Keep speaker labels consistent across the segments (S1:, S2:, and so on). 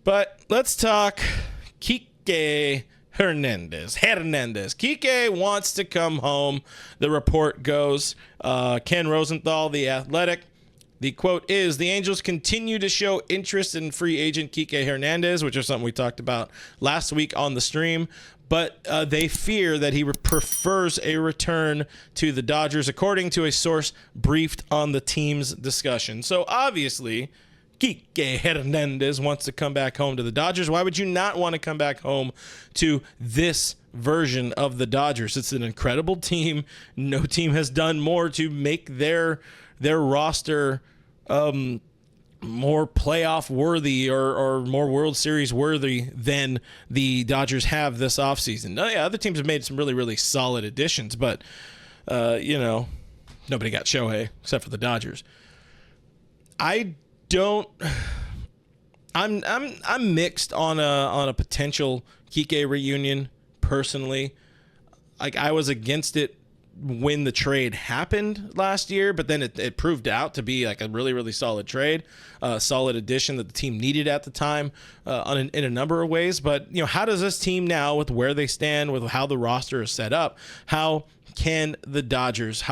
S1: But let's talk Kiké Hernandez. Kiké wants to come home. The report goes. Ken Rosenthal, The Athletic. The quote is, the Angels continue to show interest in free agent Kiké Hernandez, which is something we talked about last week on the stream. But they fear that he prefers a return to the Dodgers, according to a source briefed on the team's discussion. So obviously, Kiké Hernandez wants to come back home to the Dodgers. Why would you not want to come back home to this version of the Dodgers? It's an incredible team. No team has done more to make their roster more playoff worthy or more World Series worthy than the Dodgers have this offseason. Yeah, other teams have made some really, really solid additions, but nobody got Shohei except for the Dodgers. I'm mixed on a potential Kiké reunion personally. Like, I was against it when the trade happened last year, but then it proved out to be like a really, really solid trade, solid addition that the team needed at the time in a number of ways. But, how does this team now, with where they stand, with how the roster is set up, how could the Dodgers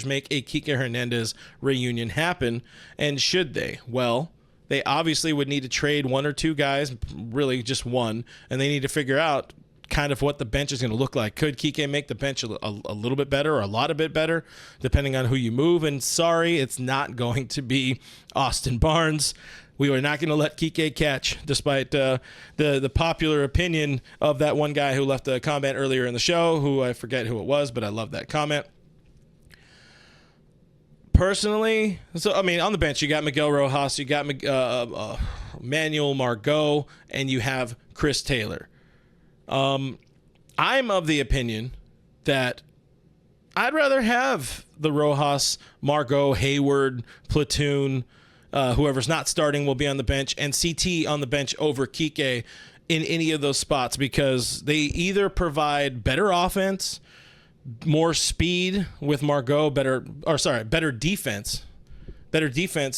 S1: make a Kiké Hernandez reunion happen? And should they? Well, they obviously would need to trade one or two guys, really just one, and they need to figure out kind of what the bench is going to look like. Could Kiké make the bench a little bit better or a lot of bit better, depending on who you move? And sorry, it's not going to be Austin Barnes. We are not going to let Kiké catch, despite the popular opinion of that one guy who left a comment earlier in the show, who I forget who it was, but I love that comment. Personally, on the bench, you got Miguel Rojas, you got Manuel Margot, and you have Chris Taylor. I'm of the opinion that I'd rather have the Rojas, Margot, Heyward, platoon, whoever's not starting will be on the bench, and CT on the bench over Kiké in any of those spots, because they either provide better offense, more speed with Margot, better defense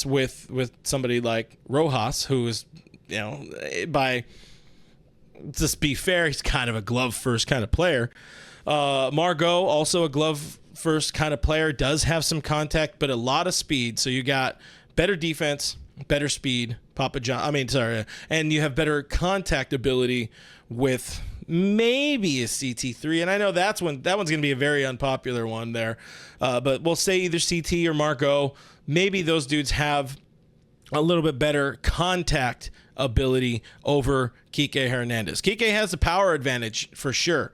S1: with somebody like Rojas, who is, just be fair, he's kind of a glove first kind of player. Margot, also a glove first kind of player, does have some contact, but a lot of speed. So you got better defense, better speed, and you have better contact ability with maybe a CT3. And I know that one's going to be a very unpopular one there. But we'll say either CT or Margot. Maybe those dudes have a little bit better contact ability over Kiké Hernandez. Kiké has the power advantage for sure,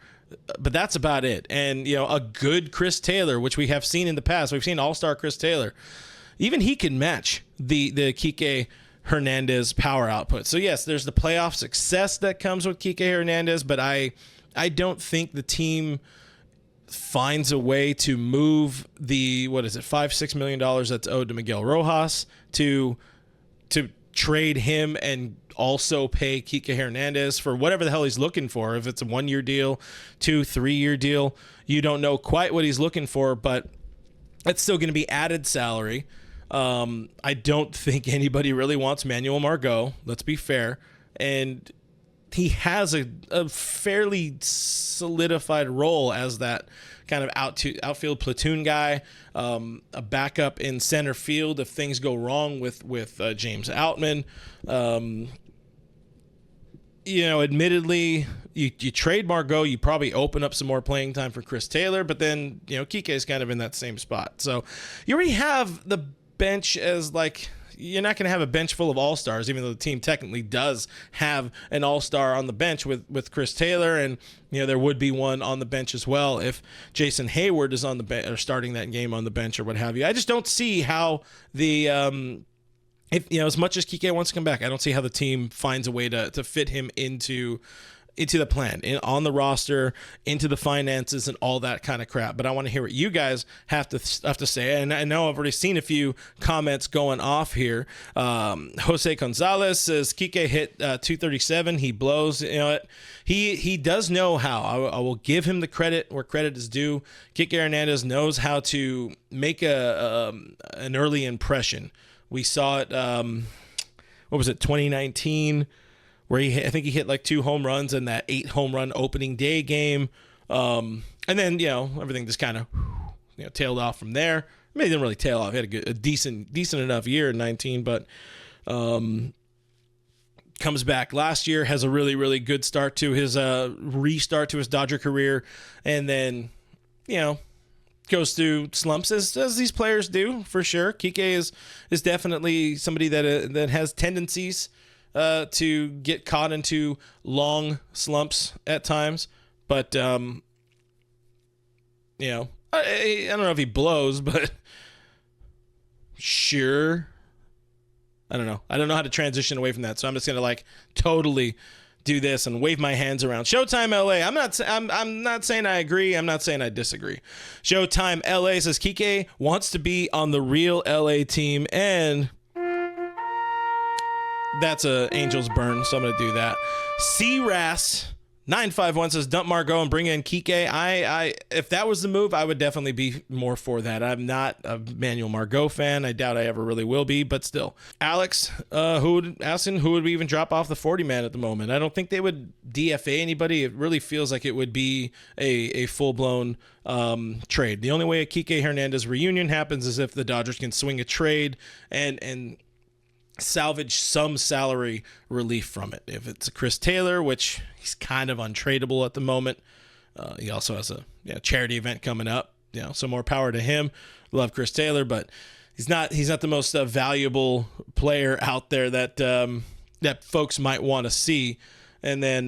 S1: but that's about it. And, a good Chris Taylor, which we have seen in the past, we've seen all-star Chris Taylor, even he can match the Kiké Hernandez power output. So yes, there's the playoff success that comes with Kiké Hernandez, but I don't think the team finds a way to move the, $5-6 million that's owed to Miguel Rojas to trade him and also pay Kiké Hernandez for whatever the hell he's looking for. If it's a 1-year deal, 2-3-year deal, you don't know quite what he's looking for, but it's still going to be added salary. I don't think anybody really wants Manuel Margot, let's be fair. And he has a fairly solidified role as that kind of outfield platoon guy, a backup in center field if things go wrong with James Outman. Admittedly, you trade Margot, you probably open up some more playing time for Chris Taylor, but then, Kiké is kind of in that same spot. So you already have the bench as you're not going to have a bench full of all-stars, even though the team technically does have an all-star on the bench with Chris Taylor, and there would be one on the bench as well if Jason Heyward is on the bench or starting that game on the bench or what have you. I just don't see how the as much as Kiké wants to come back, I don't see how the team finds a way to fit him into the plan, on the roster, into the finances, and all that kind of crap. But I want to hear what you guys have to say. And I know I've already seen a few comments going off here. Jose Gonzalez says Kiké hit 237. He blows. He does know how. I will give him the credit where credit is due. Kiké Hernandez knows how to make an early impression. We saw it. 2019. where I think he hit like 2 home runs in that 8 home run opening day game. And then, everything just kind of, tailed off from there. I mean, he didn't really tail off. He had a decent enough year in 19, but comes back last year, has a really, really good start to his restart to his Dodger career, and then, goes through slumps as these players do, for sure. Kiké is definitely somebody that has tendencies to get caught into long slumps at times, but I don't know if he blows, but sure. I don't know. I don't know how to transition away from that, so I'm just gonna totally do this and wave my hands around. Showtime LA. I'm not saying I agree. I'm not saying I disagree. Showtime LA says Kiké wants to be on the real LA team, and that's a Angels burn, so I'm gonna do that. C-Ras 951 says dump Margot and bring in Kiké. I if that was the move, I would definitely be more for that. I'm not a Manuel Margot fan. I doubt I ever really will be, but still. Alex, who would we even drop off the 40 man at the moment? I don't think they would DFA anybody. It really feels like it would be a full-blown trade. The only way a Kiké Hernandez reunion happens is if the Dodgers can swing a trade and salvage some salary relief from it. If it's a Chris Taylor, which he's kind of untradeable at the moment, he also has a charity event coming up. So more power to him. Love Chris Taylor, but he's not the most valuable player out there that folks might want to see. And then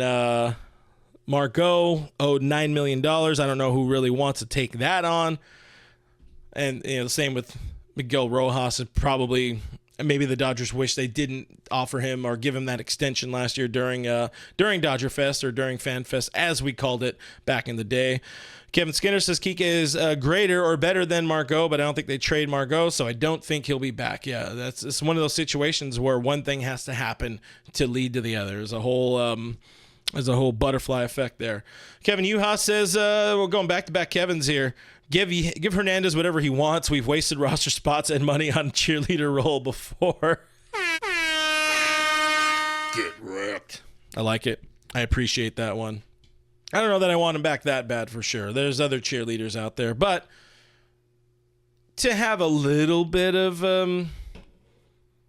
S1: Margot owed $9 million. I don't know who really wants to take that on. And the same with Miguel Rojas. Probably. Maybe the Dodgers wish they didn't offer him or give him that extension last year during Dodger Fest or during Fan Fest, as we called it back in the day. Kevin Skinner says Kiké is greater or better than Margot, but I don't think they trade Margot, so I don't think he'll be back. Yeah, it's one of those situations where one thing has to happen to lead to the other. There's a whole butterfly effect there. Kevin Yuha says, we're going back-to-back Kevins here. Give Hernandez whatever he wants. We've wasted roster spots and money on cheerleader role before. Get wrecked. I like it. I appreciate that one. I don't know that I want him back that bad for sure. There's other cheerleaders out there, but to have a little bit of, I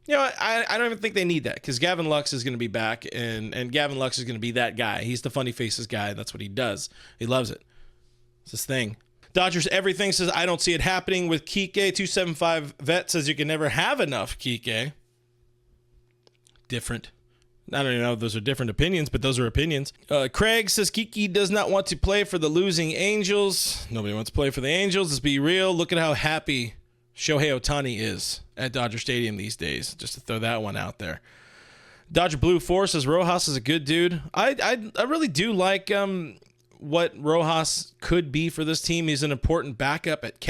S1: don't even think they need that because Gavin Lux is going to be back, and Gavin Lux is going to be that guy. He's the funny faces guy. That's what he does. He loves it. It's his thing. Dodgers Everything says, I don't see it happening with Kiké. 275 Vet says you can never have enough Kiké. Different. I don't even know if those are different opinions, but those are opinions. Craig says Kiké does not want to play for the losing Angels. Nobody wants to play for the Angels. Let's be real. Look at how happy Shohei Ohtani is at Dodger Stadium these days. Just to throw that one out there. Dodger Blue 4 says Rojas is a good dude. I really do like what Rojas could be for this team. He's an important backup at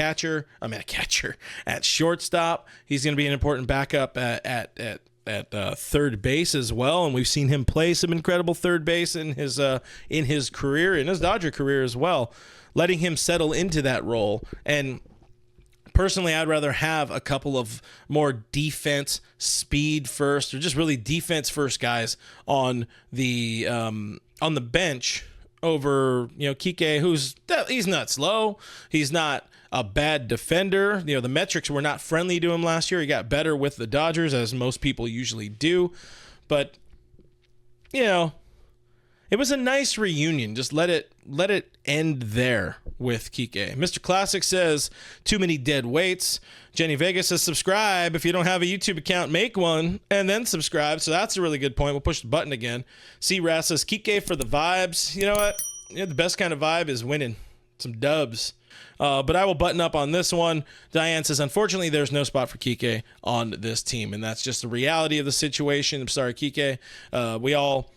S1: at shortstop. He's going to be an important backup at third base as well, and we've seen him play some incredible third base in his career, in his Dodger career as well, letting him settle into that role. And personally, I'd rather have a couple of more defense, speed first, or just really defense first guys on the bench over Kiké, he's not slow. He's not a bad defender. The metrics were not friendly to him last year. He got better with the Dodgers, as most people usually do. But it was a nice reunion. Just let it end there with Kiké. Mr. Classic says, too many dead weights. Jenny Vegas says, subscribe. If you don't have a YouTube account, make one and then subscribe. So that's a really good point. We'll push the button again. C-Ras says, Kiké for the vibes. You know what? The best kind of vibe is winning. Some dubs. But I will button up on this one. Diane says, unfortunately, there's no spot for Kiké on this team. And that's just the reality of the situation. I'm sorry, Kiké. We all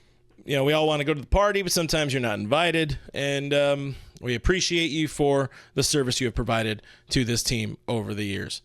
S1: want to go to the party, but sometimes you're not invited. And we appreciate you for the service you have provided to this team over the years.